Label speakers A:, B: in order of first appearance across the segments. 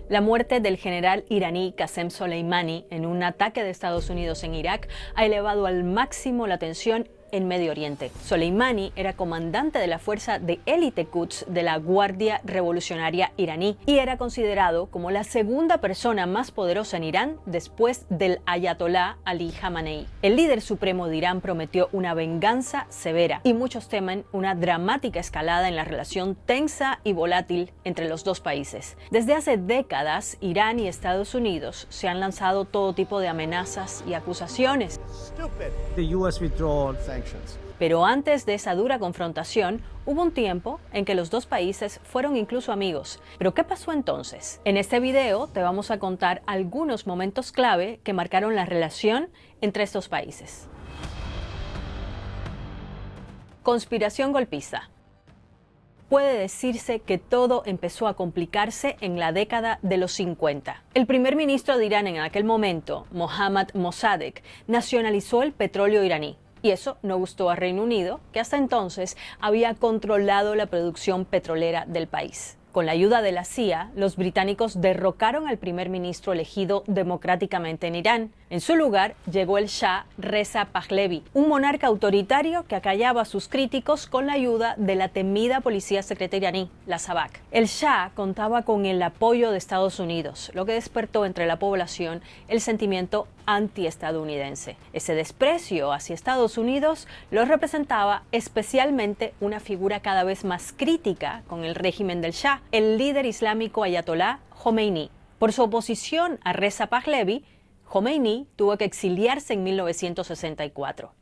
A: La muerte del general iraní Qasem Soleimani en un ataque de Estados Unidos en Irak ha elevado al máximo la tensión en Medio Oriente. Soleimani era comandante de la fuerza de élite Quds de la Guardia Revolucionaria iraní y era considerado como la segunda persona más poderosa en Irán después del ayatolá Ali Khamenei. El líder supremo de Irán prometió una venganza severa y muchos temen una dramática escalada en la relación tensa y volátil entre los dos países. Desde hace décadas, Irán y Estados Unidos se han lanzado todo tipo de amenazas y acusaciones.
B: The US withdrawal.
A: Pero antes de esa dura confrontación, hubo un tiempo en que los dos países fueron incluso amigos. ¿Pero qué pasó entonces? En este video te vamos a contar algunos momentos clave que marcaron la relación entre estos países. Conspiración golpista. Puede decirse que todo empezó a complicarse en la década de los 50. El primer ministro de Irán en aquel momento, Mohammad Mossadegh, nacionalizó el petróleo iraní. Y eso no gustó a Reino Unido, que hasta entonces había controlado la producción petrolera del país. Con la ayuda de la CIA, los británicos derrocaron al primer ministro elegido democráticamente en Irán. En su lugar llegó el Shah Reza Pahlavi, un monarca autoritario que acallaba a sus críticos con la ayuda de la temida policía secreta iraní, la Savak. El Shah contaba con el apoyo de Estados Unidos, lo que despertó entre la población el sentimiento antiestadounidense. Ese desprecio hacia Estados Unidos lo representaba especialmente una figura cada vez más crítica con el régimen del Shah, el líder islámico ayatolá Jomeini. Por su oposición a Reza Pahlavi, Jomeini tuvo que exiliarse en 1964.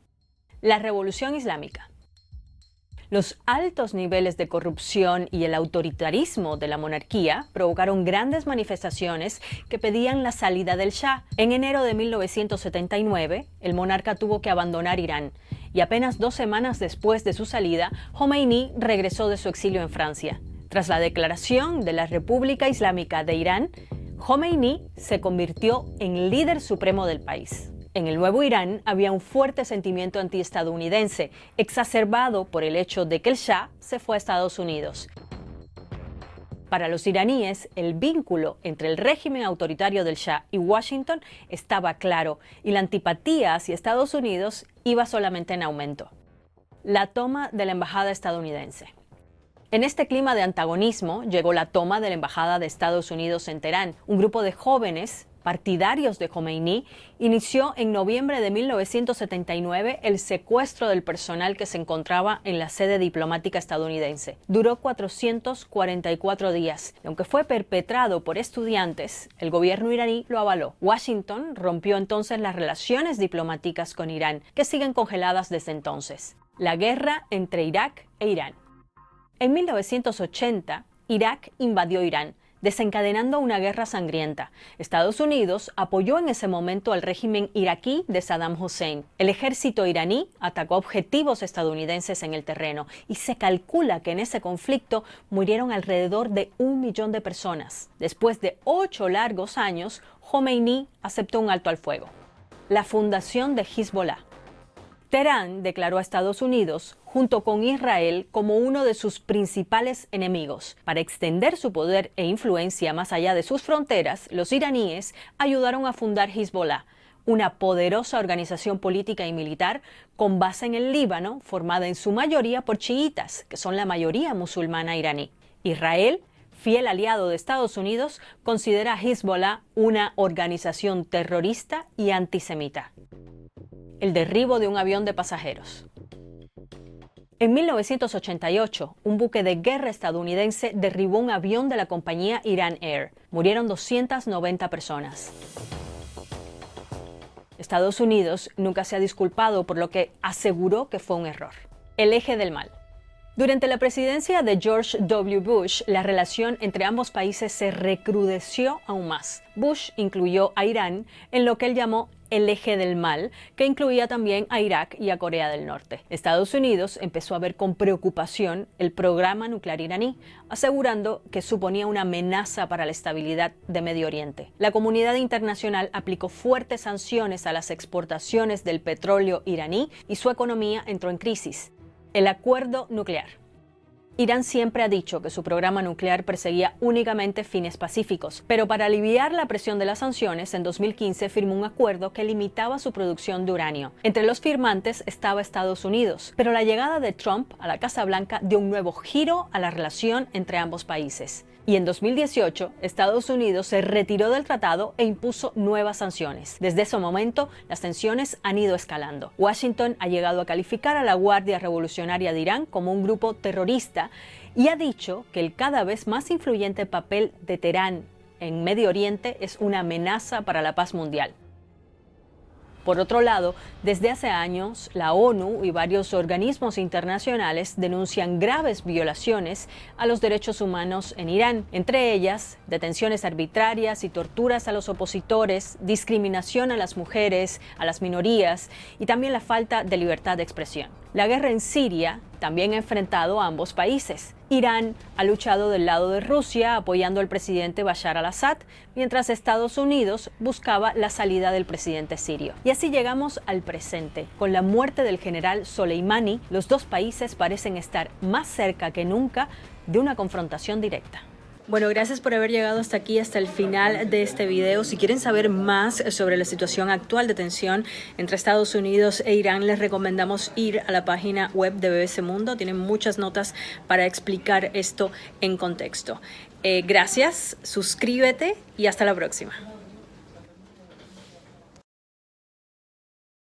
A: La Revolución Islámica. Los altos niveles de corrupción y el autoritarismo de la monarquía provocaron grandes manifestaciones que pedían la salida del Shah. En enero de 1979, el monarca tuvo que abandonar Irán y apenas 2 semanas después de su salida, Jomeini regresó de su exilio en Francia. Tras la declaración de la República Islámica de Irán, Jomeini se convirtió en líder supremo del país. En el nuevo Irán había un fuerte sentimiento antiestadounidense, exacerbado por el hecho de que el Shah se fue a Estados Unidos. Para los iraníes, el vínculo entre el régimen autoritario del Shah y Washington estaba claro, y la antipatía hacia Estados Unidos iba solamente en aumento. La toma de la embajada estadounidense. En este clima de antagonismo llegó la toma de la embajada de Estados Unidos en Teherán. Un grupo de jóvenes partidarios de Jomeini inició en noviembre de 1979 el secuestro del personal que se encontraba en la sede diplomática estadounidense. Duró 444 días y aunque fue perpetrado por estudiantes, el gobierno iraní lo avaló. Washington rompió entonces las relaciones diplomáticas con Irán, que siguen congeladas desde entonces. La guerra entre Irak e Irán. En 1980, Irak invadió Irán, desencadenando una guerra sangrienta. Estados Unidos apoyó en ese momento al régimen iraquí de Saddam Hussein. El ejército iraní atacó objetivos estadounidenses en el terreno y se calcula que en ese conflicto murieron alrededor de 1 millón de personas. Después de 8 largos años, Jomeini aceptó un alto al fuego. La fundación de Hezbollah. Teherán declaró a Estados Unidos, junto con Israel, como uno de sus principales enemigos. Para extender su poder e influencia más allá de sus fronteras, los iraníes ayudaron a fundar Hezbollah, una poderosa organización política y militar con base en el Líbano, formada en su mayoría por chiitas, que son la mayoría musulmana iraní. Israel, fiel aliado de Estados Unidos, considera a Hezbollah una organización terrorista y antisemita. El derribo de un avión de pasajeros. En 1988, un buque de guerra estadounidense derribó un avión de la compañía Iran Air. Murieron 290 personas. Estados Unidos nunca se ha disculpado por lo que aseguró que fue un error. El eje del mal. Durante la presidencia de George W. Bush, la relación entre ambos países se recrudeció aún más. Bush incluyó a Irán en lo que él llamó el eje del mal, que incluía también a Irak y a Corea del Norte. Estados Unidos empezó a ver con preocupación el programa nuclear iraní, asegurando que suponía una amenaza para la estabilidad de Medio Oriente. La comunidad internacional aplicó fuertes sanciones a las exportaciones del petróleo iraní y su economía entró en crisis. El acuerdo nuclear. Irán siempre ha dicho que su programa nuclear perseguía únicamente fines pacíficos, pero para aliviar la presión de las sanciones, en 2015 firmó un acuerdo que limitaba su producción de uranio. Entre los firmantes estaba Estados Unidos, pero la llegada de Trump a la Casa Blanca dio un nuevo giro a la relación entre ambos países. Y en 2018, Estados Unidos se retiró del tratado e impuso nuevas sanciones. Desde ese momento, las tensiones han ido escalando. Washington ha llegado a calificar a la Guardia Revolucionaria de Irán como un grupo terrorista y ha dicho que el cada vez más influyente papel de Teherán en Medio Oriente es una amenaza para la paz mundial. Por otro lado, desde hace años, la ONU y varios organismos internacionales denuncian graves violaciones a los derechos humanos en Irán, entre ellas detenciones arbitrarias y torturas a los opositores, discriminación a las mujeres, a las minorías y también la falta de libertad de expresión. La guerra en Siria también ha enfrentado a ambos países. Irán ha luchado del lado de Rusia apoyando al presidente Bashar al-Assad, mientras Estados Unidos buscaba la salida del presidente sirio. Y así llegamos al presente. Con la muerte del general Soleimani, los dos países parecen estar más cerca que nunca de una confrontación directa. Bueno, gracias por haber llegado hasta aquí, hasta el final de este video. Si quieren saber más sobre la situación actual de tensión entre Estados Unidos e Irán, les recomendamos ir a la página web de BBC Mundo. Tienen muchas notas para explicar esto en contexto. Gracias, suscríbete y hasta la próxima.